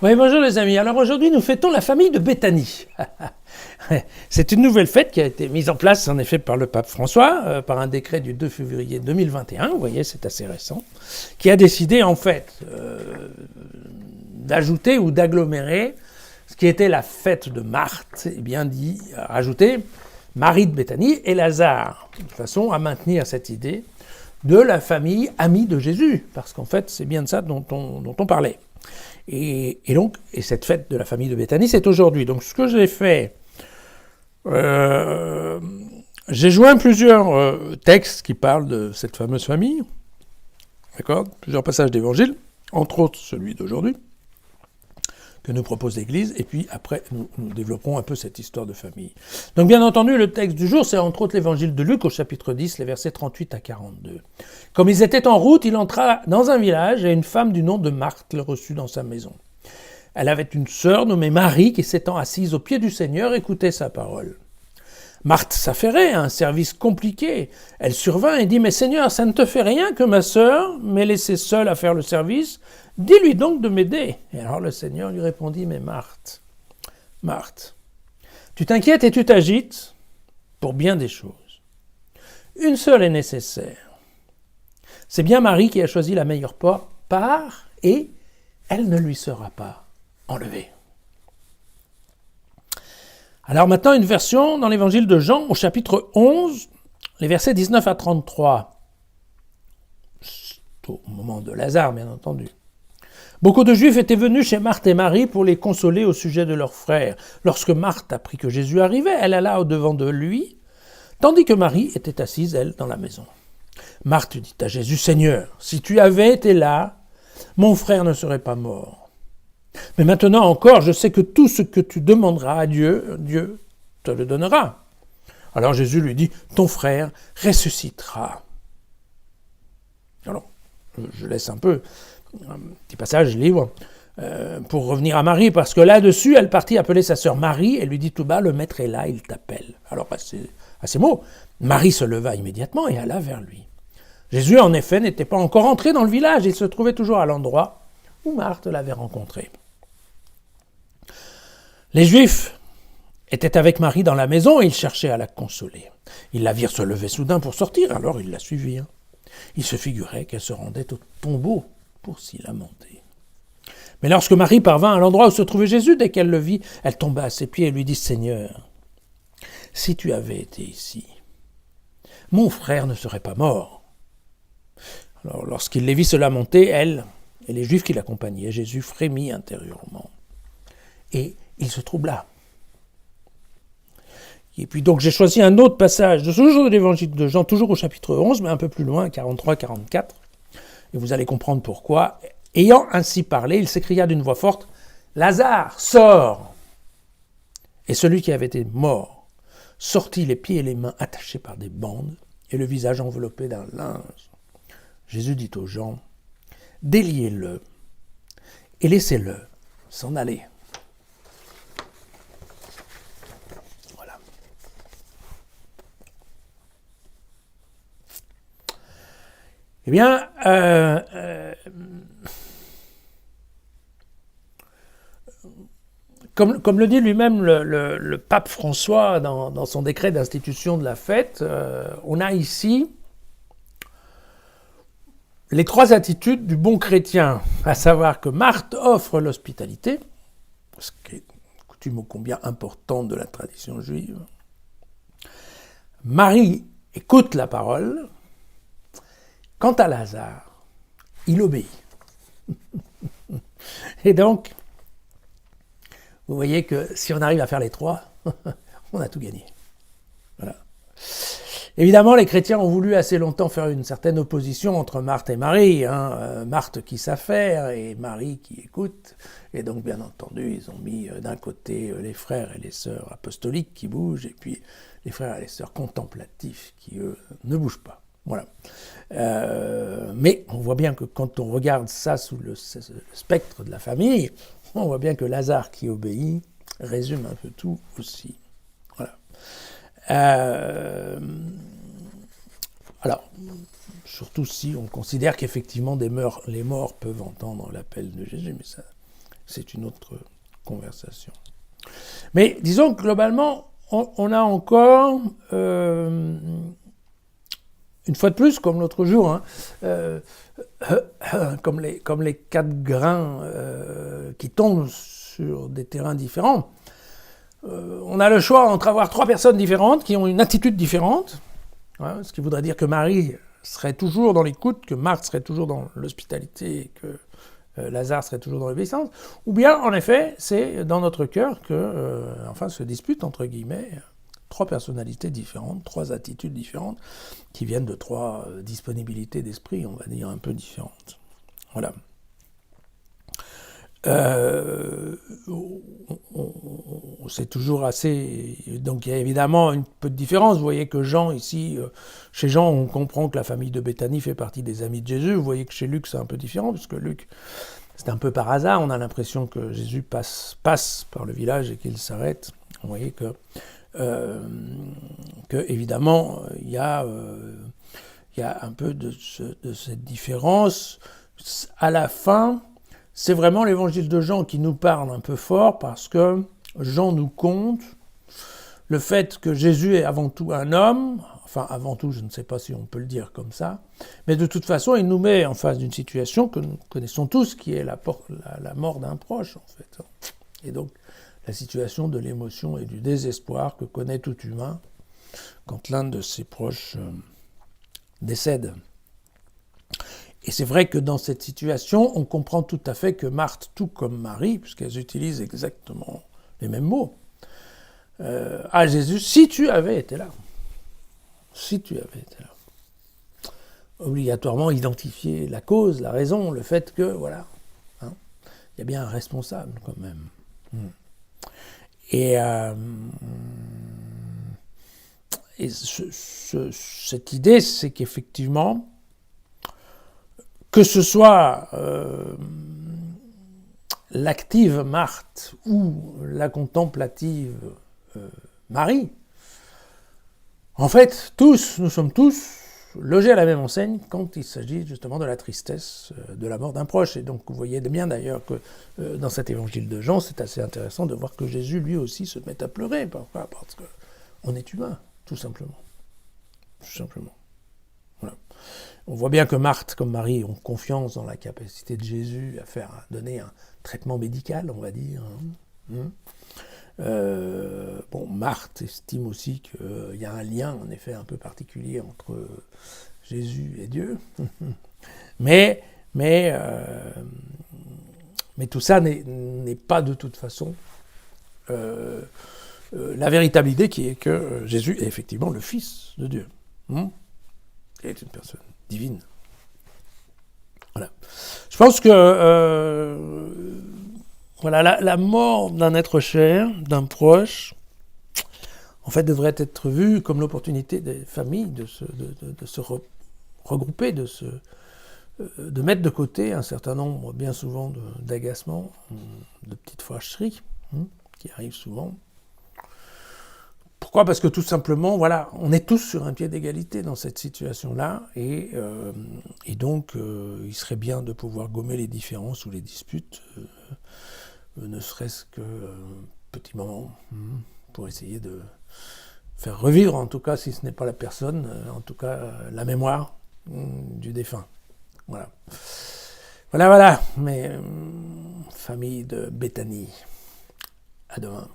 Oui, bonjour les amis. Alors aujourd'hui, nous fêtons la famille de Béthanie. C'est une nouvelle fête qui a été mise en place en effet par le pape François, par un décret du 2 février 2021, vous voyez, c'est assez récent, qui a décidé en fait d'ajouter ou d'agglomérer ce qui était la fête de Marthe, et bien dit, rajouter Marie de Béthanie et Lazare, de façon à maintenir cette idée de la famille amie de Jésus, parce qu'en fait, c'est bien de ça dont on parlait. Et cette fête de la famille de Béthanie, c'est aujourd'hui. Donc, ce que j'ai fait, j'ai joint plusieurs textes qui parlent de cette fameuse famille, d'accord, plusieurs passages d'évangile, entre autres celui d'aujourd'hui, que nous propose l'Église, et puis après, nous développerons un peu cette histoire de famille. Donc, bien entendu, le texte du jour, c'est entre autres l'Évangile de Luc, au chapitre 10, les versets 38 à 42. Comme ils étaient en route, il entra dans un village, et une femme du nom de Marthe le reçut dans sa maison. Elle avait une sœur nommée Marie, qui s'étant assise au pied du Seigneur, écoutait sa parole. Marthe s'affairait à un service compliqué. Elle survint et dit « Mais Seigneur, ça ne te fait rien que ma sœur m'ait laissée seule à faire le service ? Dis-lui donc de m'aider. » Et alors le Seigneur lui répondit « Mais Marthe, Marthe, tu t'inquiètes et tu t'agites pour bien des choses. Une seule est nécessaire. C'est bien Marie qui a choisi la meilleure part et elle ne lui sera pas enlevée. » Alors maintenant, une version dans l'évangile de Jean, au chapitre 11, les versets 19 à 33. C'est au moment de Lazare, bien entendu. Beaucoup de Juifs étaient venus chez Marthe et Marie pour les consoler au sujet de leur frère. Lorsque Marthe apprit que Jésus arrivait, elle alla au-devant de lui, tandis que Marie était assise, elle, dans la maison. Marthe dit à Jésus, « Seigneur, si tu avais été là, mon frère ne serait pas mort. Mais maintenant encore, je sais que tout ce que tu demanderas à Dieu, Dieu te le donnera. » Alors Jésus lui dit, « Ton frère ressuscitera. » Alors, je laisse un petit passage libre pour revenir à Marie, parce que là-dessus, elle partit appeler sa sœur Marie et lui dit tout bas, « Le maître est là, il t'appelle. » Alors, à ces mots, Marie se leva immédiatement et alla vers lui. Jésus, en effet, n'était pas encore entré dans le village, il se trouvait toujours à l'endroit où Marthe l'avait rencontré. Les Juifs étaient avec Marie dans la maison et ils cherchaient à la consoler. Ils la virent se lever soudain pour sortir, alors ils la suivirent. Ils se figuraient qu'elle se rendait au tombeau pour s'y lamenter. Mais lorsque Marie parvint à l'endroit où se trouvait Jésus, dès qu'elle le vit, elle tomba à ses pieds et lui dit « Seigneur, si tu avais été ici, mon frère ne serait pas mort. » Alors lorsqu'il les vit se lamenter, elle et les Juifs qui l'accompagnaient, Jésus frémit intérieurement. Et il se troubla. Et puis donc j'ai choisi un autre passage de ce jour de l'évangile de Jean, toujours au chapitre 11, mais un peu plus loin, 43-44. Et vous allez comprendre pourquoi. Ayant ainsi parlé, il s'écria d'une voix forte, « Lazare, sors !» Et celui qui avait été mort sortit, les pieds et les mains attachés par des bandes et le visage enveloppé d'un linge. Jésus dit aux gens, « Déliez-le et laissez-le s'en aller. » Voilà. Eh bien, comme le dit lui-même le pape François dans son décret d'institution de la fête, on a ici les trois attitudes du bon chrétien, à savoir que Marthe offre l'hospitalité, ce qui est une coutume ô combien importante de la tradition juive. Marie écoute la parole. Quant à Lazare, il obéit. Et donc, vous voyez que si on arrive à faire les trois, on a tout gagné. Voilà. Évidemment, les chrétiens ont voulu assez longtemps faire une certaine opposition entre Marthe et Marie. Marthe qui s'affaire et Marie qui écoute. Et donc, bien entendu, ils ont mis d'un côté les frères et les sœurs apostoliques qui bougent, et puis les frères et les sœurs contemplatifs qui, eux, ne bougent pas. Voilà. Mais on voit bien que quand on regarde ça sous le spectre de la famille, on voit bien que Lazare qui obéit résume un peu tout aussi. Voilà. Alors, surtout si on considère qu'effectivement les morts peuvent entendre l'appel de Jésus, mais ça c'est une autre conversation. Mais disons que globalement, on a encore, une fois de plus, comme l'autre jour, comme les 4 grains qui tombent sur des terrains différents, on a le choix entre avoir 3 personnes différentes qui ont une attitude différente, ce qui voudrait dire que Marie serait toujours dans l'écoute, que Marthe serait toujours dans l'hospitalité, et que Lazare serait toujours dans l'obéissance, ou bien, en effet, c'est dans notre cœur que, se disputent, entre guillemets, 3 personnalités différentes, 3 attitudes différentes, qui viennent de 3 disponibilités d'esprit, on va dire, un peu différentes. Voilà. C'est toujours assez... Donc il y a évidemment un peu de différence. Vous voyez que Jean, ici, chez Jean, on comprend que la famille de Béthanie fait partie des amis de Jésus. Vous voyez que chez Luc, c'est un peu différent, puisque Luc, c'est un peu par hasard. On a l'impression que Jésus passe par le village et qu'il s'arrête. Vous voyez que évidemment, il y a un peu de cette différence. À la fin, c'est vraiment l'évangile de Jean qui nous parle un peu fort, parce que Jean nous conte le fait que Jésus est avant tout un homme, enfin avant tout, je ne sais pas si on peut le dire comme ça, mais de toute façon, il nous met en face d'une situation que nous connaissons tous, qui est la mort d'un proche, en fait. Et donc, la situation de l'émotion et du désespoir que connaît tout humain quand l'un de ses proches décède. Et c'est vrai que dans cette situation, on comprend tout à fait que Marthe, tout comme Marie, puisqu'elles utilisent exactement les mêmes mots, à Jésus, si tu avais été là, obligatoirement identifier la cause, la raison, le fait que, voilà, il y a bien un responsable quand même. Et cette idée, c'est qu'effectivement, que ce soit l'active Marthe ou la contemplative Marie, en fait, nous sommes tous logés à la même enseigne quand il s'agit justement de la tristesse de la mort d'un proche. Et donc vous voyez bien d'ailleurs que dans cet évangile de Jean, c'est assez intéressant de voir que Jésus lui aussi se met à pleurer. Pourquoi ? Parce qu'on est humain, tout simplement. Tout simplement. Voilà. On voit bien que Marthe, comme Marie, ont confiance dans la capacité de Jésus à donner un traitement médical, on va dire. Marthe estime aussi qu'il y a un lien, en effet, un peu particulier entre Jésus et Dieu. mais tout ça n'est pas de toute façon la véritable idée, qui est que Jésus est effectivement le Fils de Dieu. Il est une personne divine. Voilà. Je pense que la mort d'un être cher, d'un proche, en fait, devrait être vue comme l'opportunité des familles de se regrouper, de mettre de côté un certain nombre, bien souvent, d'agacements, de petites fâcheries, qui arrivent souvent. Pourquoi ? Parce que tout simplement, voilà, on est tous sur un pied d'égalité dans cette situation-là, et donc il serait bien de pouvoir gommer les différences ou les disputes, ne serait-ce qu'un petit moment, pour essayer de faire revivre, en tout cas, si ce n'est pas la personne, en tout cas la mémoire du défunt. Voilà. Voilà, mais famille de Béthanie. À demain.